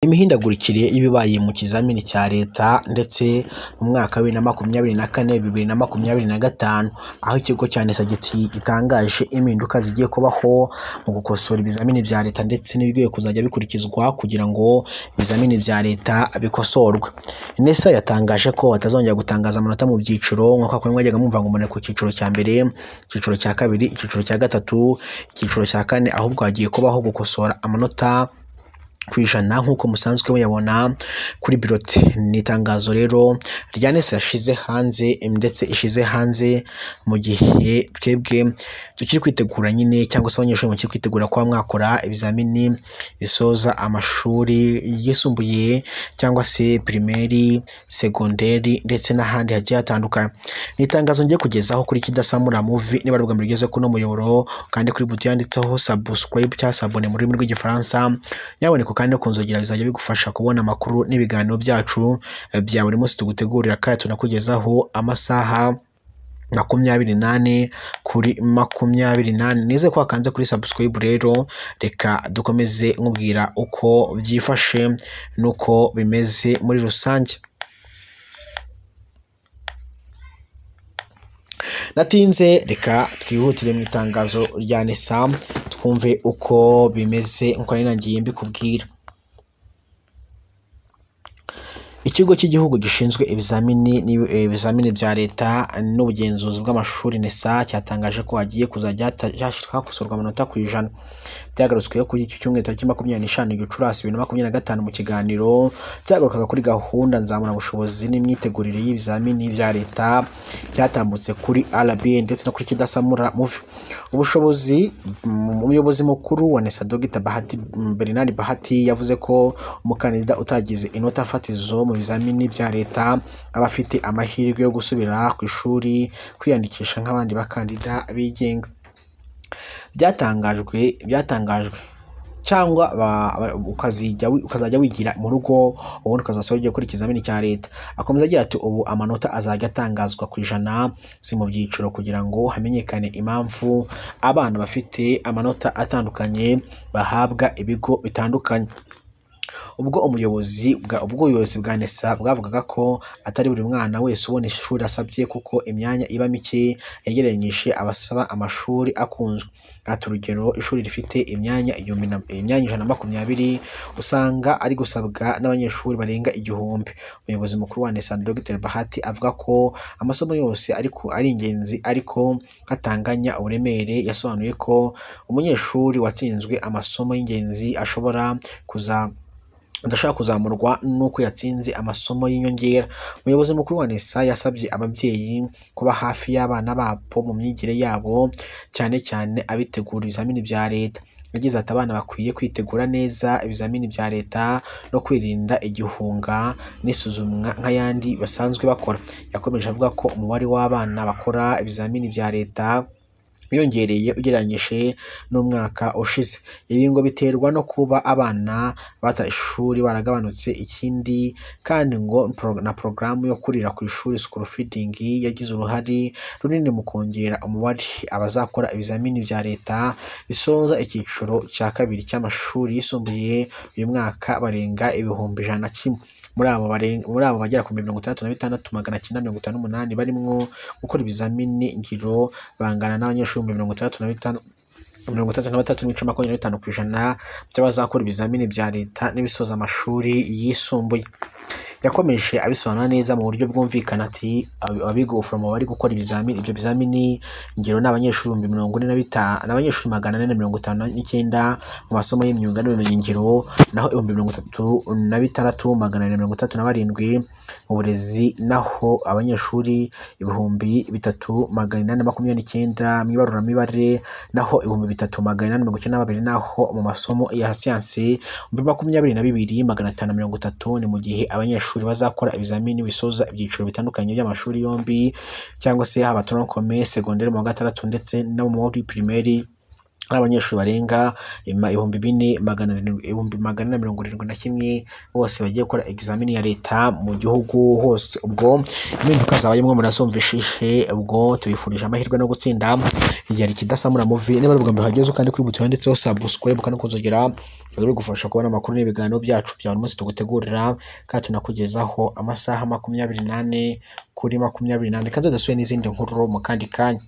Imihindagurikire y'ibibaye mu kizamini cya leta ndetse mu mwaka wa 2024 2025 aho ikigo cya NESA gitangaje impinduka zigiye kubaho mu gukosora ibizamini bya leta ndetse n'ibigiye kuzajya bikurikizwa kugira ngo ibizamini bya leta bikosorwe. NESA yatangaje ko batazongera gutangaza amanota mu byiciro nk'uko kuri mwajyaga mwumva ngo umuntu ku cyiciro cya mbere, icyiciro cya kabiri, icyiciro cya gatatu, icyiciro cya kane, ahubwo hagiye kubaho gukosora amanota kwijana nk'uko musanzwe muyabona kuri birote. Ni itangazo rero rya NESA yashize hanze ndetse ishize hanze mu gihe twebwe tukiri kwitegura nyine cyangwa se abanyeshuri bakiri kwitegura kuba mwakora ibizamini bisoza amashuri yisumbuye cyangwa se primaire, segonderi ndetse n'ahandi hagiye hatandukanye. Ni itangazo ngiye kugezaho kuri Kidasamura Movie niba rubwa mbigeze kuno muyoboro kandi kuri buto yanditseho subscribe cyangwa s'abone mu rurimi rw'igifaransa. Nyaboneka kandi no kunzogera bizajya bigufasha kubona amakuru n'ibiganiro byacu bya buri munsi tugutegurira kandi tunakugezaho amasaha 28 kuri 28. Nize ko wakanze kuri subscribe rero, reka dukomeze nkubwira uko byifashe nuko bimeze muri rusange. Natinze, reka twihutire mu itangazo rya NESA twumve uko bimeze nko nangiye mbikubwira. Ikigo cy'igihugu gishinzwe ibizamini bya leta n'ubugenzuzi bw'amashuri NESA cyatangaje ko hagiye kuzajya hakosorwa amanota ku ijana. Byagarutsweho kuri iki cyumweru tariki 25 Gicurasi 2025 mu kiganiro cyagarukaga kuri gahunda nzamura bushobozi n'imyitegurire y'ibizamini bya leta cyatambutse kuri RBA ndetse no kuri Kidasamura Movie. Umuyobozi mukuru wa NESA Dr Bernard Bahati yavuze ko umukandida utagize inota fatizo mu bizamini bya leta aba afite amahirwe yo gusubira ku ishuri kwiyandikisha nk'abandi bakandida bigenga. Byatangajwe cyangwa ukazajya wigira mu rugo ubundi ukazasaba ugiye kuri ikizamini cya leta. Akomeza agira ati ubu amanota azajya atangazwa ku ijana si mu byiciro kugira ngo hamenyekane impamvu abana bafite amanota atandukanye bahabwa ibigo bitandukanye. Ubwo ubuyobozi bwa NESA bwavugaga ko atari buri mwana wese ubona ishuri asabye kuko imyanya iba mike yegeranyije abasaba amashuri akunzwe. Ati urugero ishuri rifite imyanya 120 usanga ari gusabwa n'abanyeshuri barenga 1000. Umuyobozi mukuru wa NESA Dr Bahati avuga ko amasomo yose ariko ari ingenzi ariko hatanganya uburemere. Yasobanuye ko umunyeshuri watsinzwe amasomo y'ingenzi adashaka kuzamurwa nuko yatsinze amasomo y'inyongera. Umuyobozi mukuru wa NESA yasabye ababyeyi kuba hafi y'abana babo mu myigire yabo cyane cyane abitegura ibizamini bya leta. Yagize ati abana bakwiye kwitegura neza ibizamini bya leta no kwirinda igihunga n'isuzumwa nk'ayandi basanzwe bakora. Yakomeje avuga ko umubare w'abana bakora ibizamini bya leta biyongereye ugereranyije n'umwaka ushize. Ibi ngo biterwa no kuba abana bata ishuri baragabanutse. Ikindi kandi ngo na porogaramu yo kurira ku ishuri school feeding yagize uruhare runini mu kongera umubare abazakora ibizamini bya leta bisoza icyiciro cya kabiri cy'amashuri yisumbuye uyu mwaka barenga 101,000. Muri abo bagera ku 66,958 barimo gukora ibizamini ngiro bangana n'abanyeshuri 33.25% by'abazakora ibizamini bya leta n'ibisoza amashuri yisumbuye. Yakomeje abisobanura neza mu buryo bwumvikana ati abiga uforomo bari gukora ibyo bizamini ngiro n'abanyeshuri 45 n'abanyeshuri 459 mu masomo y'imyuga n'ubumenyingiro naho 36,837 mu burezi, naho abanyeshuri 3,829 mu ibaruramibare, naho 3,892 naho mu masomo ya siyansi 22,530. ni mu gihe abanyeshuri bazakora ibizamini bisoza ibyiciro bitandukanye by'amashuri yombi cyangwa se haba tronc commun, segonderi mu wa gatandatu ndetse no muri primaire n'abanyeshuri barenga 4,471 bose bagiye gukora examen ya leta mu gihugu hose. Ubwo impinduka zabayemo murazumvishije, ubwo tubifurije amahirwe no gutsinda. Igihe ari Kidasamura movie, niba ari ubwa mbere uhageze kandi kuri buto yanditseho subscribe kandi kuzogera, bigufasha kubona amakuru n'ibiganiro byacu bya buri munsi tugutegurira kandi tunakugezaho amasaha 24 kuri 24, kandi dasuye n'izindi nkuru mu kandi kanya.